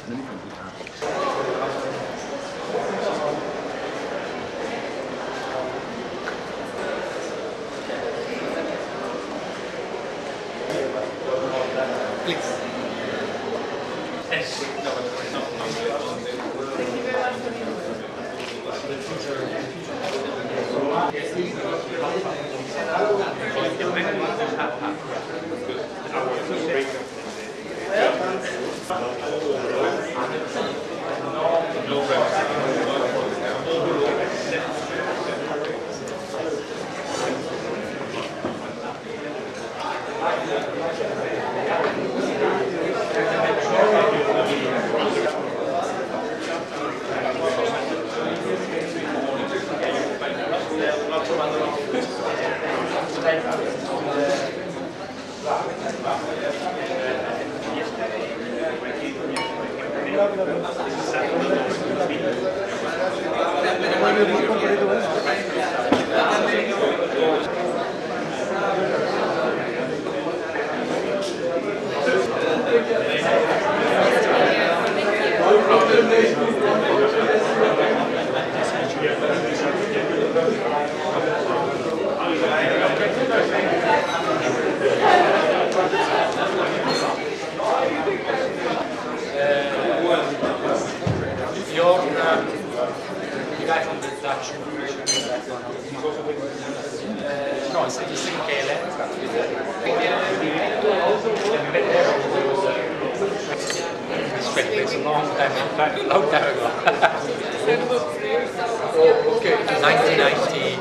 Please. No, it's CLBA. It's a long time ago. Okay. 1990.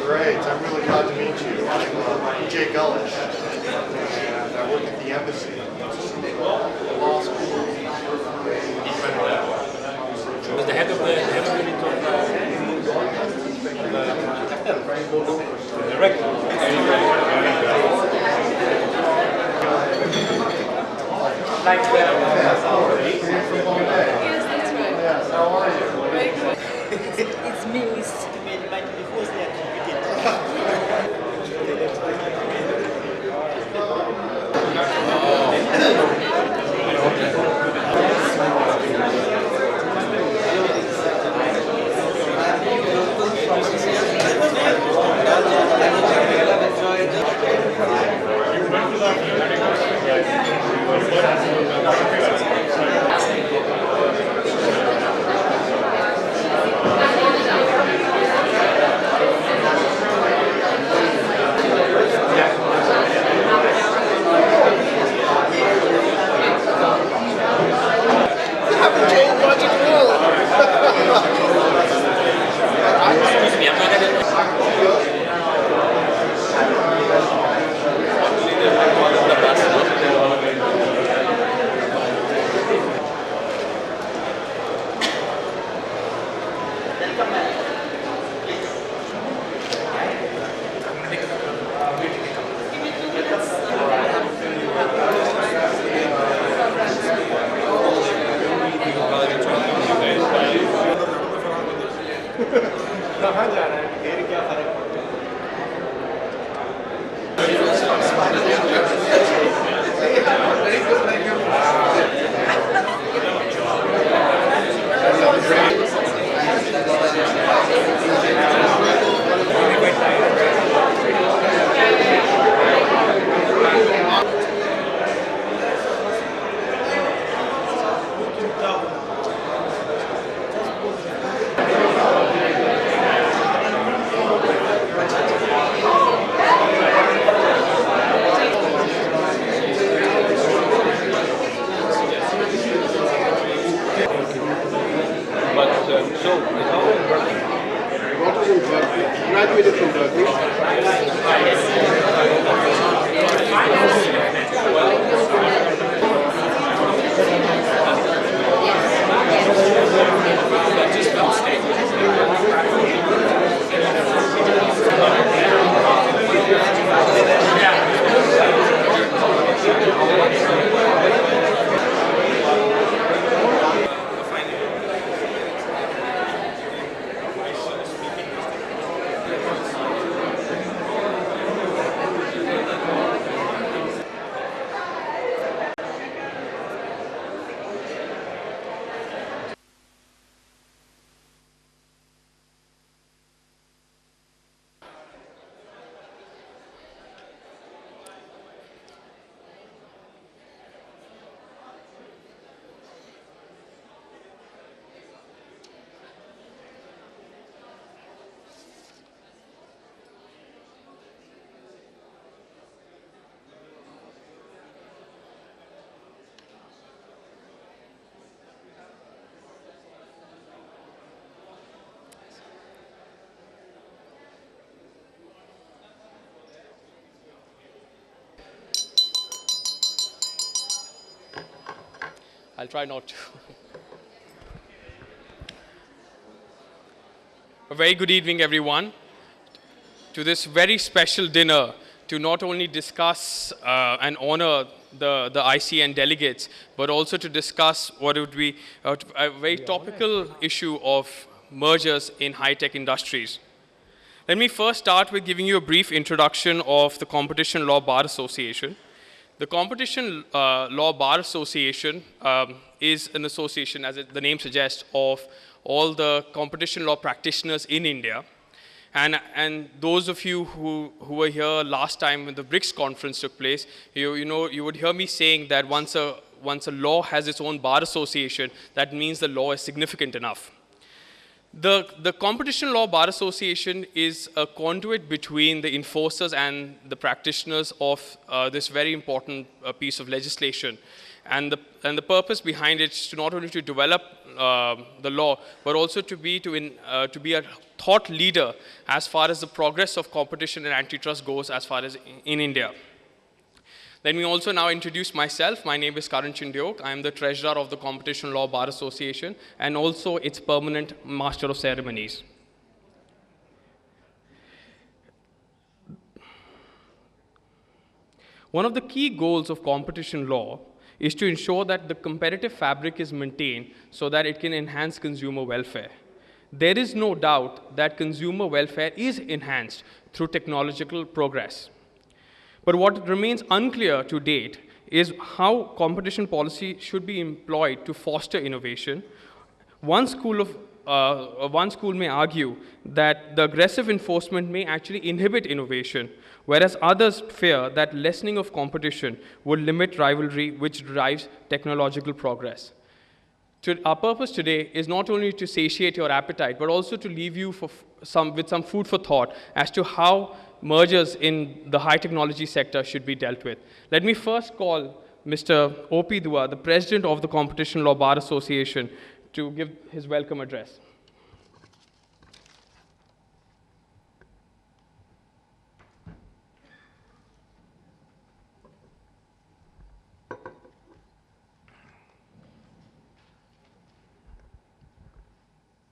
Great, I'm really glad to meet you. I'm Jay Gullish, and I work at the embassy, law school. Was the head of the director. Like Yes, that's right. Yes, how are you? It's me. Thank you. I'll try not to. A very good evening, everyone, to this very special dinner to not only discuss and honor the ICN delegates, but also to discuss what would be a very topical issue of mergers in high-tech industries. Let me first start with giving you a brief introduction of the Competition Law Bar Association. The Competition Law Bar Association is an association, as the name suggests, of all the competition law practitioners in India. And those of you who were here last time when the BRICS conference took place, you would hear me saying that once a law has its own bar association, that means the law is significant enough. The Competition Law Bar Association is a conduit between the enforcers and the practitioners of this very important piece of legislation. And the purpose behind it is to not only to develop the law, but also to be a thought leader as far as the progress of competition and antitrust goes as far as in India. Let me also now introduce myself. My name is Karan Chindyok. I am the treasurer of the Competition Law Bar Association and also its permanent master of ceremonies. One of the key goals of competition law is to ensure that the competitive fabric is maintained so that it can enhance consumer welfare. There is no doubt that consumer welfare is enhanced through technological progress. But what remains unclear to date is how competition policy should be employed to foster innovation. One school may argue that the aggressive enforcement may actually inhibit innovation, whereas others fear that lessening of competition would limit rivalry, which drives technological progress. Our purpose today is not only to satiate your appetite, but also to leave you with some food for thought as to how mergers in the high technology sector should be dealt with. Let me first call Mr. O.P. Dua, the president of the Competition Law Bar Association, to give his welcome address.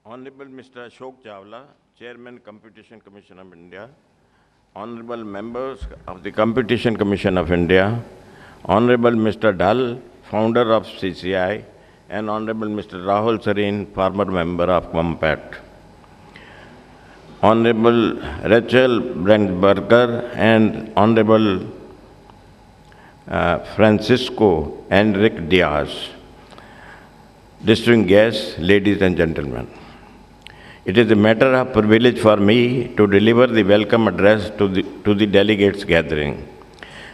Honorable Mr. Ashok Chawla, Chairman, Competition Commission of India, Honorable members of the Competition Commission of India, Honorable Mr. Dhal, founder of CCI, and Honorable Mr. Rahul Sareen, former member of Compact. Honorable Rachel Brandberger and Honorable Francisco Enrique Diaz. Distinguished guests, ladies and gentlemen. It is a matter of privilege for me to deliver the welcome address to the delegates gathering.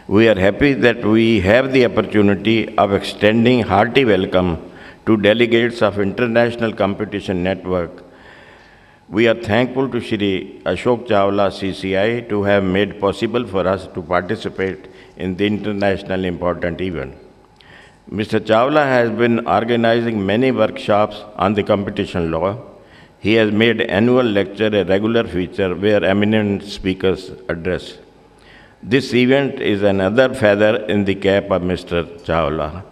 We are happy that we have the opportunity of extending hearty welcome to delegates of International Competition Network. We are thankful to Shri Ashok Chawla CCI to have made possible for us to participate in the international important event. Mr. Chawla has been organizing many workshops on the competition law. He has made annual lecture a regular feature where eminent speakers address. This event is another feather in the cap of Mr. Chawla.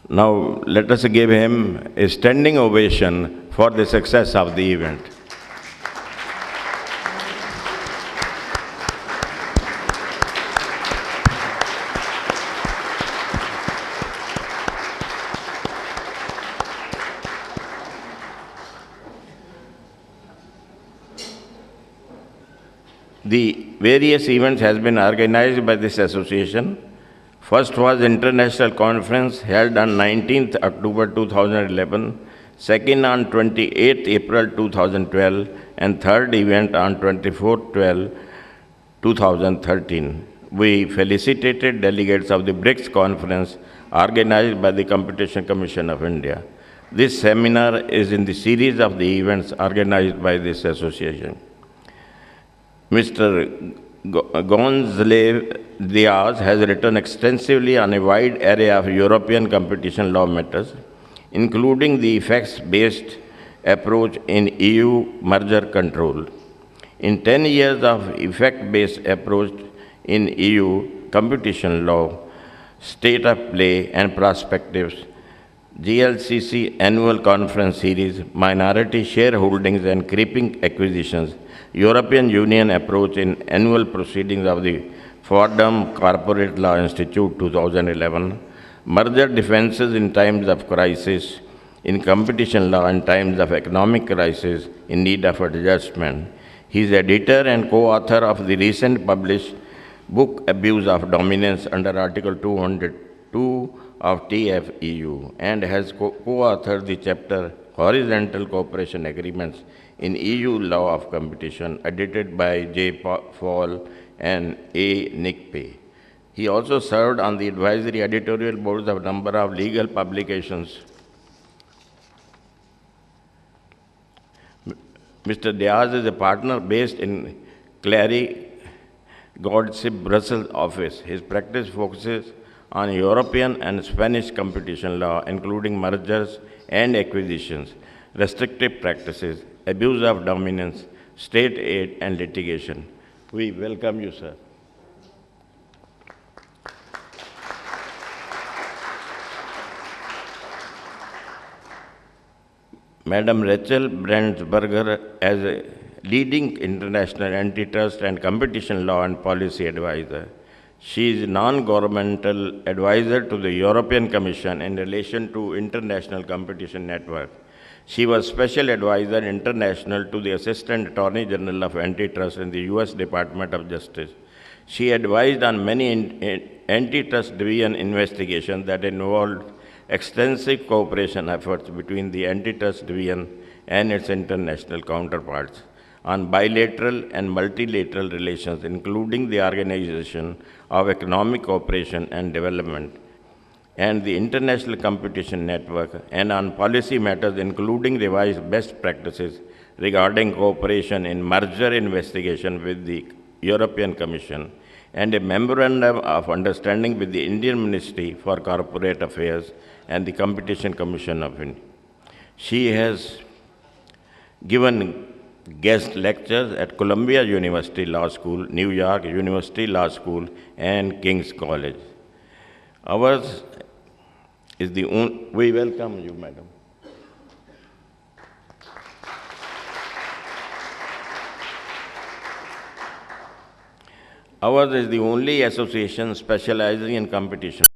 Now let us give him a standing ovation for the success of the event. The various events has been organized by this association. First was International Conference held on 19th October 2011, second on 28th April 2012, and third event on 24th 2013. We felicitated delegates of the BRICS conference organized by the Competition Commission of India. This seminar is in the series of the events organized by this association. Mr. Gonzalez Diaz has written extensively on a wide array of European competition law matters, including the effects-based approach in EU merger control. In 10 years of effect-based approach in EU competition law, State of Play and Perspectives, GLCC Annual Conference Series, Minority Shareholdings and Creeping Acquisitions, European Union Approach in Annual Proceedings of the Fordham Corporate Law Institute 2011, Merger Defenses in Times of Crisis, in Competition Law in Times of Economic Crisis in Need of Adjustment. He is editor and co-author of the recent published book Abuse of Dominance under Article 202 of TFEU and has co-authored the chapter Horizontal Cooperation Agreements in EU Law of Competition, edited by J. Fall and A. Nick Pay. He also served on the advisory editorial boards of a number of legal publications. Mr. Diaz is a partner based in Clary Godship Brussels office. His practice focuses on European and Spanish competition law, including mergers and acquisitions, restrictive practices, abuse of dominance, state aid, and litigation. We welcome you, sir. Madam Rachel Brandsberger, as a leading international antitrust and competition law and policy advisor. She is non-governmental advisor to the European Commission in relation to International Competition Network. She was special advisor international to the Assistant Attorney General of Antitrust in the U.S. Department of Justice. She advised on many antitrust division investigations that involved extensive cooperation efforts between the Antitrust Division and its international counterparts on bilateral and multilateral relations, including the Organization of Economic Cooperation and Development and the International Competition Network, and on policy matters including revised best practices regarding cooperation in merger investigation with the European Commission, and a memorandum of understanding with the Indian Ministry for Corporate Affairs and the Competition Commission of India. She has given guest lectures at Columbia University Law School, New York University Law School, and King's College. Ours is the only, we welcome you, madam. Ours is the only association specializing in competition